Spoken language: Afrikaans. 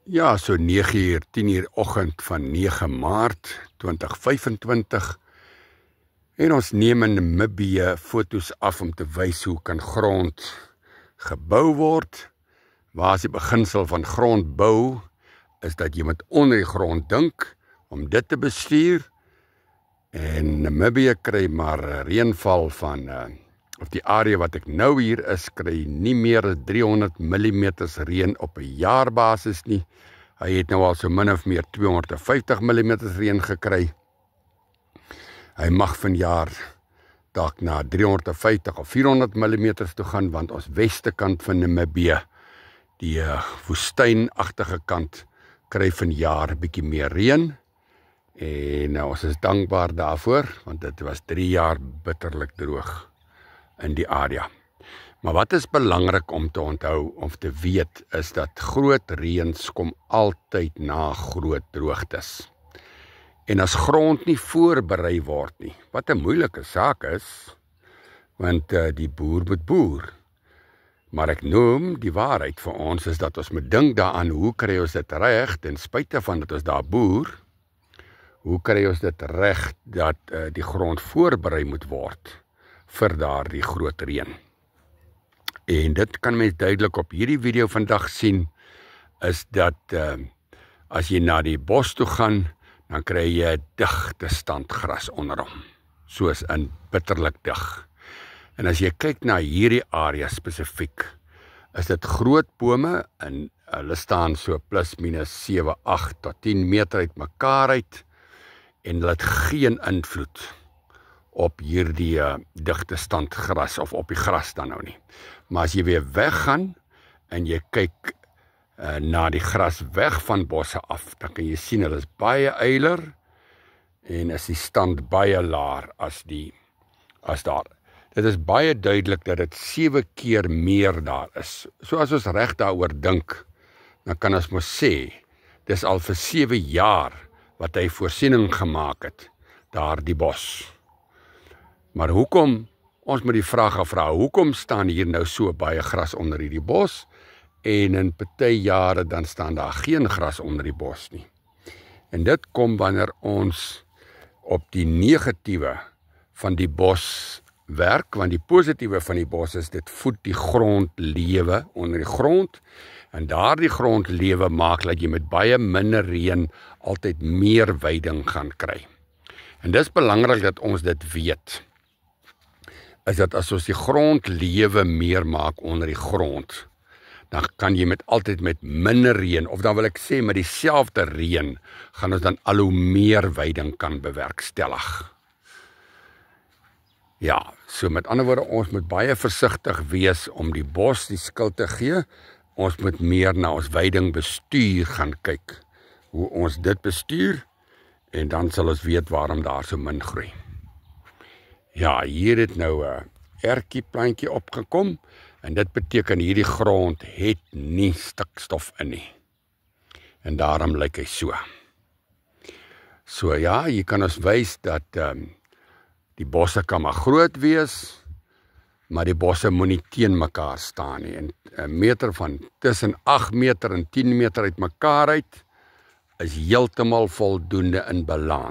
Ja, so 9 uur, 10 uur oggend van 9 Maart 2025 en ons neem in Namibië foto's af om te wys hoe kan grond gebou word. Waar is die beginsel van grondbou is dat jy moet onder die grond dink om dit te bestuur. En Namibië kry maar reënval van of die area wat ek nou hier is, kry nie meer as 300 mm reën op 'n jaarbasis nie. Hy het nou al so min of meer 250 mm reën gekry. Hy mag vanjaar dalk na 350 of 400 mm toe gaan, want ons weste kant van Namibië, die woestynagtige kant, kry vanjaar 'n bietjie meer reën. En ons is dankbaar daarvoor, want dit was 3 jaar bitterlik droog in die area. Maar wat is belangrik om te onthou of te weet, is dat groot reëns kom altyd na groot droogtes. En as grond nie voorberei word nie, wat 'n moeilike saak is, want die boer moet boer. Maar ek noem die waarheid vir ons is dat ons moet dink daaraan, hoe kry ons dit reg, ten spyte van dat ons daar boer, hoe kry ons dit reg dat die grond voorberei moet word vir daardie groot reën. En dit kan mens duidelik op hierdie video vandag sien, is dat as jy na die bos toe gaan, dan kry jy 'n digte standgras onder hom, soos in bitterlik dig. En as jy kyk na hierdie area spesifiek, is dit groot bome en hulle staan so plus minus 7, 8 tot 10 meter uit mekaar uit, en hulle het geen invloed op hierdie digte standgras of op die gras dan nou nie. Maar as jy weer weggaan en jy kyk na die gras weg van bosse af, dan kan jy sien hulle is baie eiler en is die stand baie laer as daar. Dit is baie duidelik dat dit 7 keer meer daar is. So as ons reg daaroor dink, dan kan ons mos sê, dis al vir 7 jaar wat hy voorsiening gemaak het, daar die bos. Maar hoekom, ons moet die vraag afvra, hoekom staan hier nou so baie gras onder hierdie bos, en in party jare dan staan daar geen gras onder die bos nie. En dit kom wanneer ons op die negatiewe van die bos werk, want die positiewe van die bos is, dit voed die grondlewe onder die grond, en daardie grondlewe maak dat jy met baie minder reën altyd meer veiding gaan kry. En dis belangrik dat ons dit weet, is dat as ons die grondlewe meer maak onder die grond, dan kan jy altyd met minder reën, of dan wil ek sê met dieselfde reën, gaan ons dan al hoe meer veiding kan bewerkstellig. Ja, so met ander woorde, ons moet baie versigtig wees om die bos die skuld te gee. Ons moet meer na ons veiding bestuur gaan kyk, hoe ons dit bestuur, en dan sal ons weet waarom daar so min groei. Ja, hier het nou 'n ertjieplantjie opgekom, en dit beteken hierdie grond het nie stikstof in nie. En daarom lyk hy so. So ja, hier kan ons wys dat die bosse kan maar groot wees, maar die bosse moet nie teen mekaar staan nie. En 'n meter van tussen 8 meter en 10 meter uit mekaar uit is heeltemal voldoende in balans.